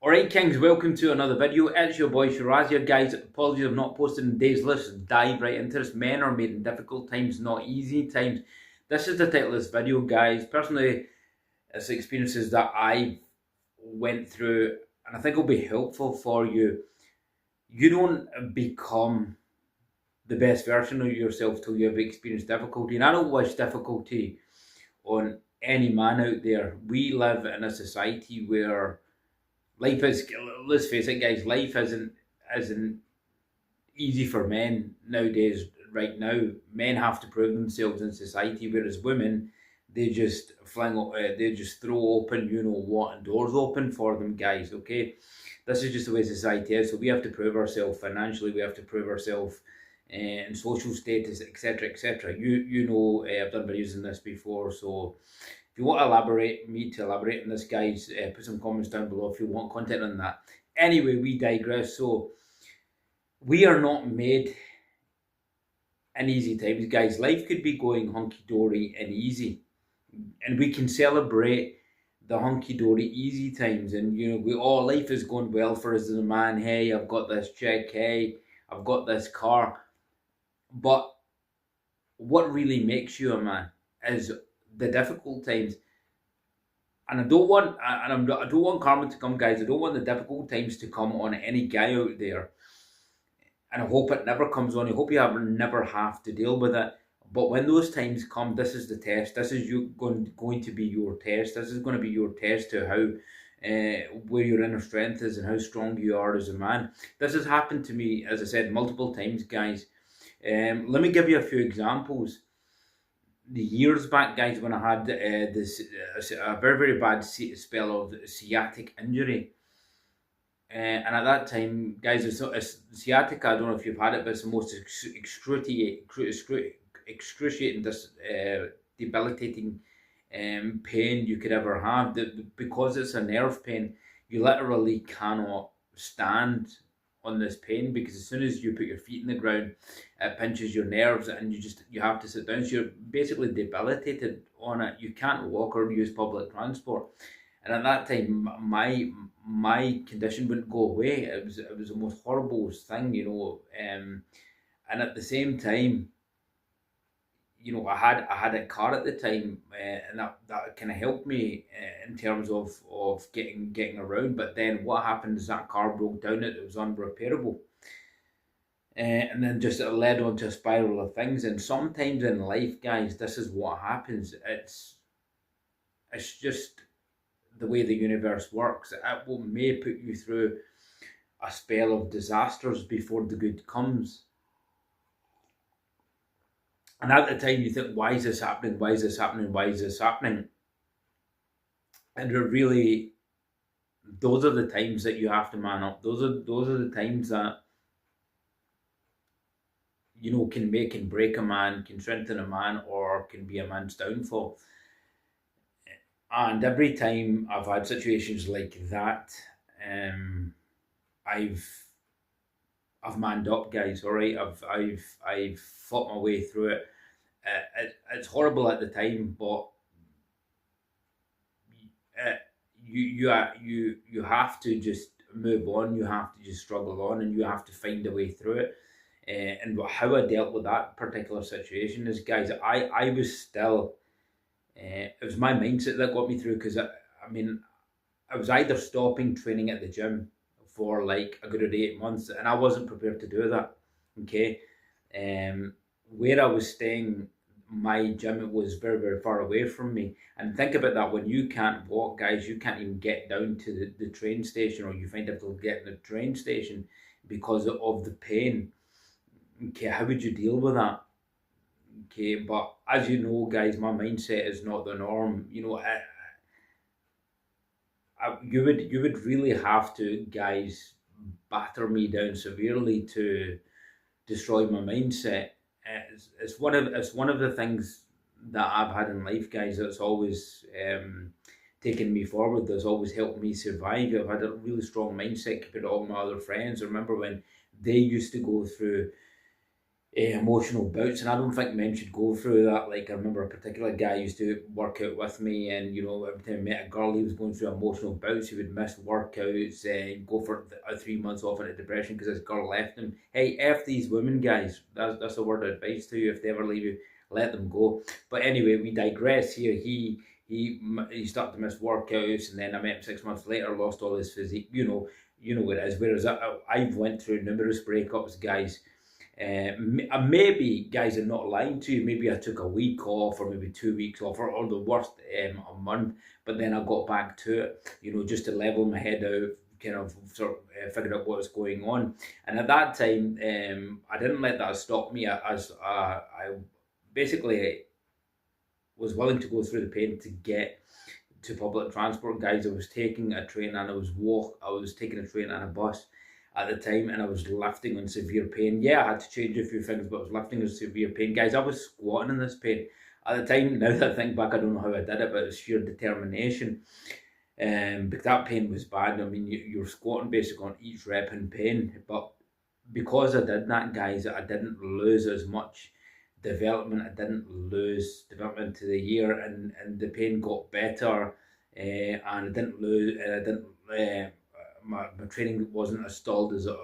Alright Kings, welcome to another video. It's your boy Shiraz here, guys. Apologies I've not posted in days. Let's dive right into this. Men are made in difficult times, not easy times. This is the title of this video, guys. Personally, it's experiences that I went through, and I think it'll be helpful for you. You don't become the best version of yourself till you have experienced difficulty, and I don't wish difficulty on any man out there. We live in a society where life is, let's face it, guys, life isn't easy for men nowadays. Right now, men have to prove themselves in society, whereas women, they just they just throw open, you know what, and doors open for them, guys. Okay, this is just the way society is. So we have to prove ourselves financially. We have to prove ourselves in social status, etc., etc. You know, I've done videos on this before, so if you want to elaborate on this, guys, put some comments down below if you want content on that. Anyway, we digress. So we are not made in easy times, guys. Life could be going hunky-dory and easy, and we can celebrate the hunky-dory easy times, and life is going well for us as a man. Hey, I've got this check. Hey, I've got this car. But what really makes you a man is the difficult times. And I don't want karma to come, guys. I don't want the difficult times to come on any guy out there. And I hope it never comes on. I hope you never have to deal with it. But when those times come, this is the test. This is going to be your test. This is going to be your test to how where your inner strength is and how strong you are as a man. This has happened to me, as I said, multiple times, guys. Let me give you a few examples. The years back, guys, when I had a very, very bad spell of sciatic injury. And at that time, guys, it's sciatica, I don't know if you've had it, but it's the most excruciating, debilitating pain you could ever have. Because it's a nerve pain, you literally cannot stand on this pain, because as soon as you put your feet in the ground, it pinches your nerves and you have to sit down. So you're basically debilitated on it. You can't walk or use public transport. And at that time, my condition wouldn't go away. It was the most horrible thing, and at the same time, I had a car at the time, and that kind of helped me in terms of getting around. But then what happened is that car broke down. It was unrepairable, and then just it led on to a spiral of things. And sometimes in life, guys, this is what happens. It's just the way the universe works. It may put you through a spell of disasters before the good comes. And at the time you think, why is this happening? Why is this happening? Why is this happening? And those are the times that you have to man up. Those are the times that, can make and break a man, can strengthen a man, or can be a man's downfall. And every time I've had situations like that, I've manned up, guys. All right, I've fought my way through it. It's horrible at the time, but you have to just move on. You have to just struggle on, and you have to find a way through it. And how I dealt with that particular situation is, guys, I was still. It was my mindset that got me through, because I was either stopping training at the gym for like a good 8 months, and I wasn't prepared to do that. Okay, where I was staying, my gym was very, very far away from me. And think about that: when you can't walk, guys, you can't even get down to the train station, or you find it difficult to get in the train station because of the pain. Okay, how would you deal with that? Okay, but as you know, guys, my mindset is not the norm. You would really have to, guys, batter me down severely to destroy my mindset. It's one of the things that I've had in life, guys, that's always taken me forward. That's always helped me survive. I've had a really strong mindset compared to all my other friends. I remember when they used to go through emotional bouts, and I don't think men should go through that. Like, I remember a particular guy used to work out with me, and every time I met a girl, he was going through emotional bouts. He would miss workouts and go for 3 months off into depression because his girl left him. Hey, F these women, guys. That's a word of advice to you. If they ever leave you, let them go. But anyway, we digress here. He started to miss workouts, and then I met him 6 months later, lost all his physique. You know what it is. Whereas I've went through numerous breakups, guys. Maybe guys are not lying to you. Maybe I took a week off, or maybe 2 weeks off, or the worst, a month. But then I got back to it, just to level my head out, kind of sort of figure out what was going on. And at that time, I didn't let that stop me. I basically was willing to go through the pain to get to public transport, guys. I was taking a train and I was taking a train and a bus at the time, and I was lifting in severe pain. Yeah, I had to change a few things, but I was lifting in severe pain. Guys, I was squatting in this pain. At the time, now that I think back, I don't know how I did it, but it's sheer determination. Because that pain was bad. I mean, you're squatting basically on each rep in pain. But because I did that, guys, I didn't lose as much development. I didn't lose development to the year, and the pain got better, and I didn't lose, and I didn't. My training wasn't as stalled as it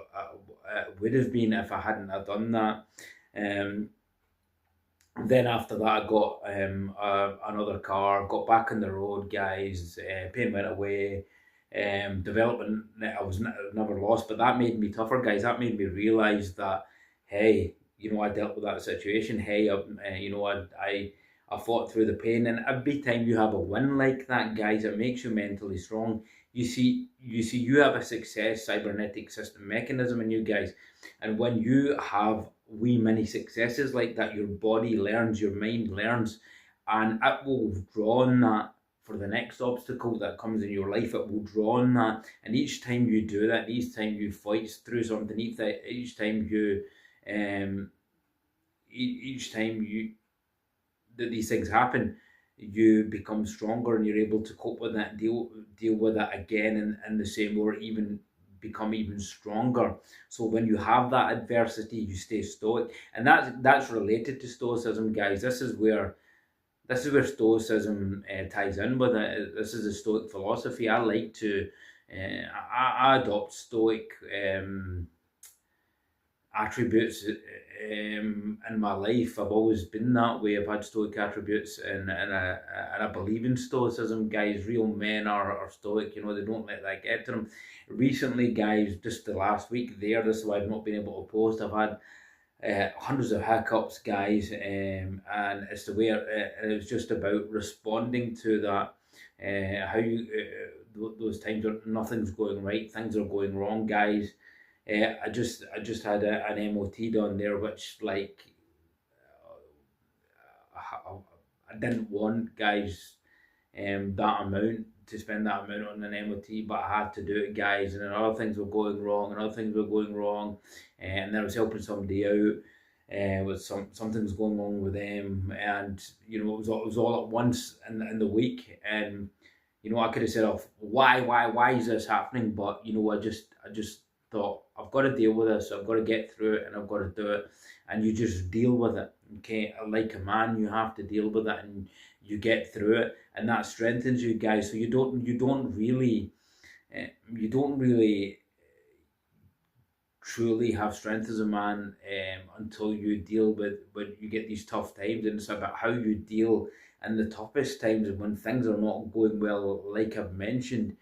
would have been if I hadn't have done that. Um, then after that, I got another car, got back on the road, guys. Pain went away. Development I was never lost, but that made me tougher, guys. That made me realize that, hey, I dealt with that situation. Hey, I fought through the pain, and every time you have a win like that, guys, it makes you mentally strong. You have a success cybernetic system mechanism in you, guys, and when you have wee mini successes like that, your body learns, your mind learns, and it will draw on that for the next obstacle that comes in your life. It will draw on that, and each time you do that, each time you fight through something, each time you, um, each time you that these things happen, you become stronger, and you're able to cope with that, deal with it again in the same, or even become even stronger. So when you have that adversity, you stay stoic, and that's related to stoicism, guys. This is where stoicism ties in with it. This is a stoic philosophy. I like to I adopt stoic attributes in my life. I've always been that way. I've had stoic attributes, and I believe in stoicism, guys. Real men are stoic. They don't let that get to them. Recently, guys, just the last week there, this is why I've not been able to post. I've had hundreds of hiccups, guys, and it's the way it's just about responding to that. How you those times when nothing's going right, things are going wrong, guys. I just had an MOT done there, which, like, I didn't want, guys, that amount, to spend that amount on an MOT, but I had to do it, guys. And then other things were going wrong, and other things were going wrong, and then I was helping somebody out. With something was going on with them, and it was all at once in the week, and I could have said, "Oh, why is this happening?" But I just thought, I've got to deal with this. I've got to get through it, and I've got to do it. And you just deal with it. Okay, like a man, you have to deal with it, and you get through it, and that strengthens you, guys. So you don't really truly have strength as a man, until you deal with when you get these tough times, and it's about how you deal in the toughest times, when things are not going well, like I've mentioned,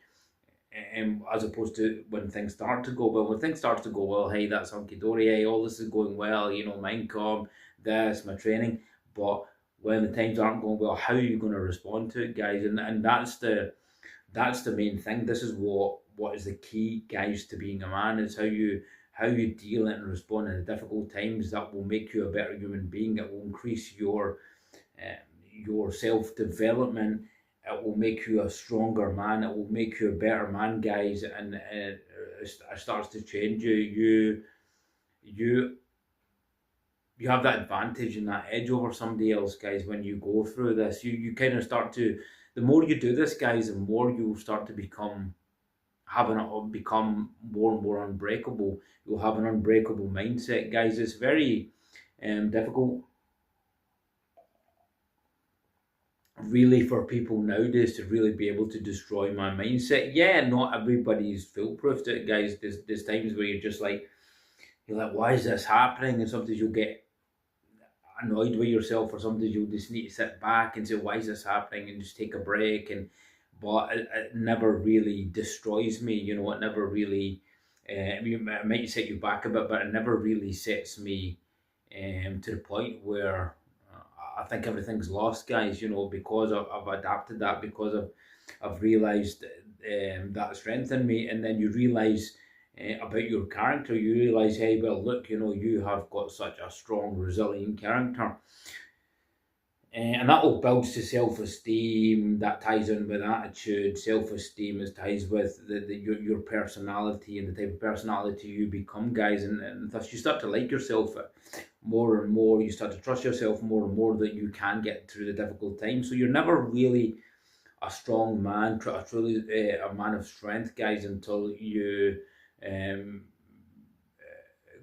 as opposed to when things start to go well. When things start to go well, hey, that's hunky dory, hey, all this is going well, my income, this, my training. But when the times aren't going well, how are you going to respond to it, guys? And that's the main thing. This is what is the key, guys, to being a man, is how you deal and respond in the difficult times. That will make you a better human being. It will increase your self development. It will make you a stronger man. It will make you a better man, guys, and it starts to change you. You you have that advantage and that edge over somebody else, guys. When you go through this, you kind of start to. The more you do this, guys, the more you start to become more and more unbreakable. You'll have an unbreakable mindset, guys. It's very difficult really for people nowadays to really be able to destroy my mindset. Yeah, not everybody's foolproof to it, guys. There's times where you're like, why is this happening? And sometimes you'll get annoyed with yourself, or sometimes you'll just need to sit back and say, why is this happening, and just take a break. And but it never really destroys me, it never really it might set you back a bit, but it never really sets me to the point where I think everything's lost, guys, because I've adapted that, because I've realised that strength in me. And then you realise about your character. You realise, hey, well, look, you have got such a strong, resilient character. And that all builds to self-esteem. That ties in with attitude. Self-esteem is ties with your personality and the type of personality you become, guys. And thus you start to like yourself more and more. You start to trust yourself more and more, that you can get through the difficult times. So you're never really a strong man, truly a man of strength, guys, until you um,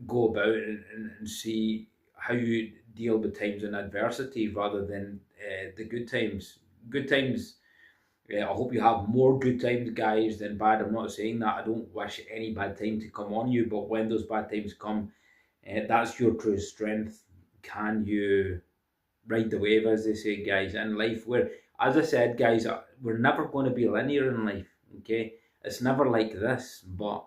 go about and see how you deal with times in adversity rather than the good times. Good times, I hope you have more good times, guys, than bad. I'm not saying that. I don't wish any bad time to come on you, but when those bad times come, that's your true strength. Can you ride the wave, as they say, guys, in life? Where, as I said, guys, we're never going to be linear in life, okay? It's never like this, but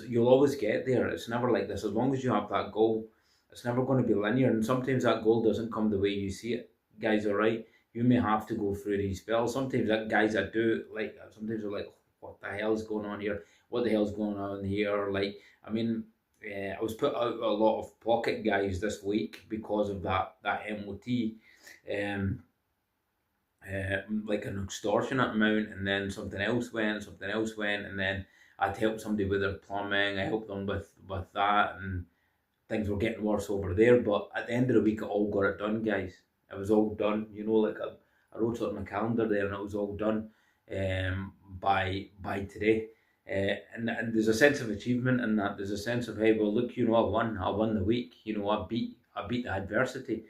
you'll always get there. It's never like this. As long as you have that goal, it's never going to be linear. And sometimes that goal doesn't come the way you see it, guys. All right, you may have to go through these spells. Sometimes that guys that do like, sometimes they're like, what the hell's going on here? What the hell's going on here? Like, I mean, I was put out a lot of pocket, guys, this week because of that MOT. Um, like an extortionate amount, and then something else went, and then I'd help somebody with their plumbing. I helped them with that, and things were getting worse over there. But at the end of the week, I all got it done, guys. It was all done. Like I wrote it on my calendar there, and it was all done by today. And there's a sense of achievement in that. There's a sense of, hey, well, look, I won the week. I beat the adversity.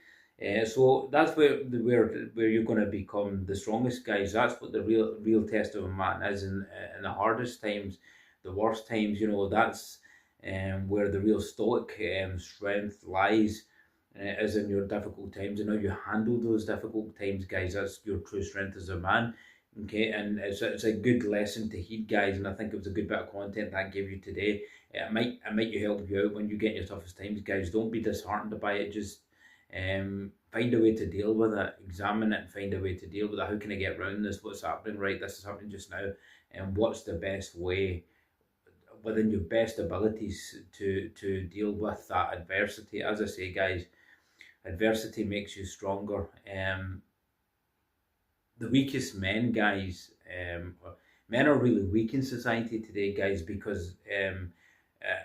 So that's where you're going to become the strongest, guys. That's what the real test of a man is in the hardest times, the worst times. That's where the real stoic strength lies, is in your difficult times, and how you handle those difficult times, guys. That's your true strength as a man. Okay, and it's a good lesson to heed, guys, and I think it was a good bit of content that I gave you today. It might help you out when you get in your toughest times, guys. Don't be disheartened by it. Just find a way to deal with it, examine it, and find a way to deal with it. How can I get around this? What's happening? Right, this is happening just now, and what's the best way within your best abilities to deal with that adversity? As I say, guys, adversity makes you stronger. The weakest men, guys, men are really weak in society today, guys, because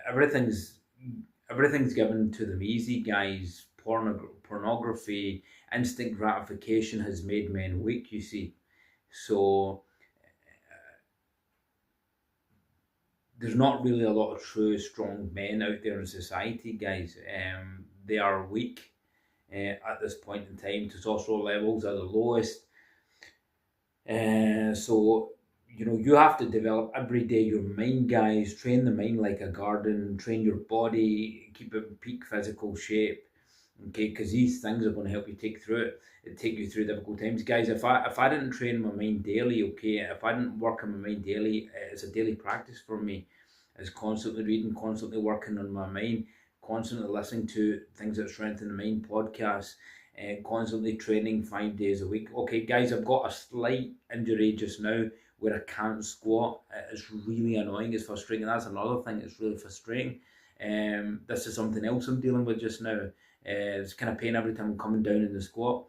everything's given to them easy, guys. Pornography, instant gratification has made men weak, you see. So there's not really a lot of true strong men out there in society, guys. They are weak at this point in time. Testosterone levels are the lowest. So you have to develop every day your mind, guys. Train the mind like a garden. Train your body. Keep it in peak physical shape. Okay, because these things are going to help you take you through difficult times, guys. If I didn't train my mind daily, okay, if I didn't work on my mind daily, it's a daily practice for me. It's constantly reading, constantly working on my mind, constantly listening to things that strengthen the mind, podcasts, and constantly training 5 days a week. Okay, guys, I've got a slight injury just now where I can't squat. It's really annoying. It's frustrating. That's another thing. It's really frustrating. This is something else I'm dealing with just now. It's kind of pain every time I'm coming down in the squat.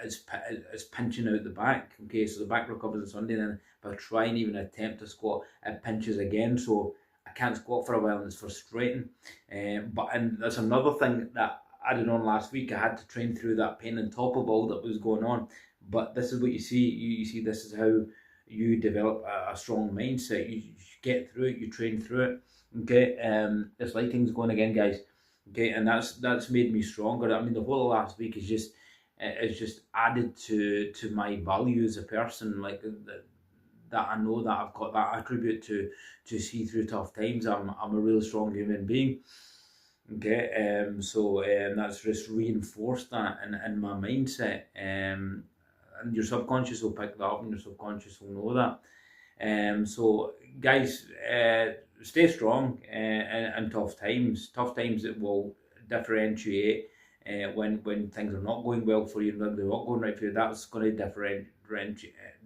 It's pinching out the back. Okay, so the back recovers on Sunday, and then if I try and even attempt to squat, it pinches again. So I can't squat for a while, and it's frustrating. And that's another thing that I added on last week. I had to train through that pain on top of all that was going on. But this is what you see. You see, this is how you develop a strong mindset. You get through it. You train through it. Okay. This lighting's going again, guys. Okay, and that's made me stronger. I mean, the whole of last week is just it's just added to my value as a person. Like that I know that I've got that attribute to see through tough times. I'm a real strong human being. Okay, that's just reinforced that in my mindset. And your subconscious will pick that up, and your subconscious will know that. So guys, stay strong in tough times. Tough times it will differentiate when things are not going well for you, when they're not going right for you. That's going to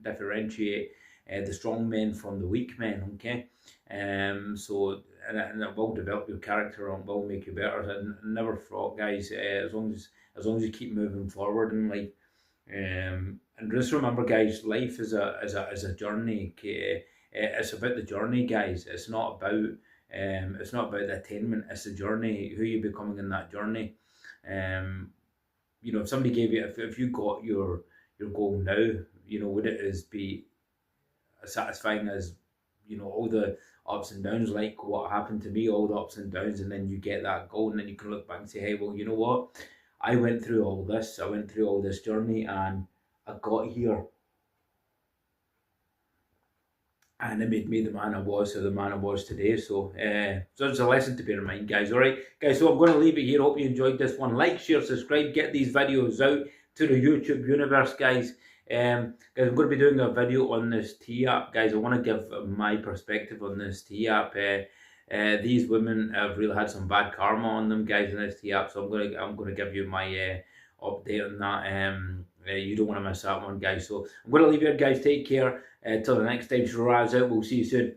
differentiate the strong men from the weak men. Okay, and it will develop your character and will make you better. And never fret, guys. As long as you keep moving forward in life. And just remember, guys, life is a journey. Okay? It's about the journey, guys. It's not about the attainment. It's the journey. Who you're becoming in that journey. Um, if somebody gave you, if you got your goal now, would it is be as satisfying as all the ups and downs, like what happened to me, all the ups and downs, and then you get that goal, and then you can look back and say, hey, well, you know what? I went through all this. I went through all this journey, and I got here, and it made me the man I was, or the man I was today. So it's a lesson to bear in mind, guys. All right, guys. So I'm going to leave it here. Hope you enjoyed this one. Like, share, subscribe. Get these videos out to the YouTube universe, guys. Guys, I'm going to be doing a video on this tea app, guys. I want to give my perspective on this tea app. These women have really had some bad karma on them, guys, in this tea app. So I'm gonna give you my update on that. You don't want to miss that one, guys. So I'm going to leave you, guys. Take care. Till the next time, Shiraz out. We'll see you soon.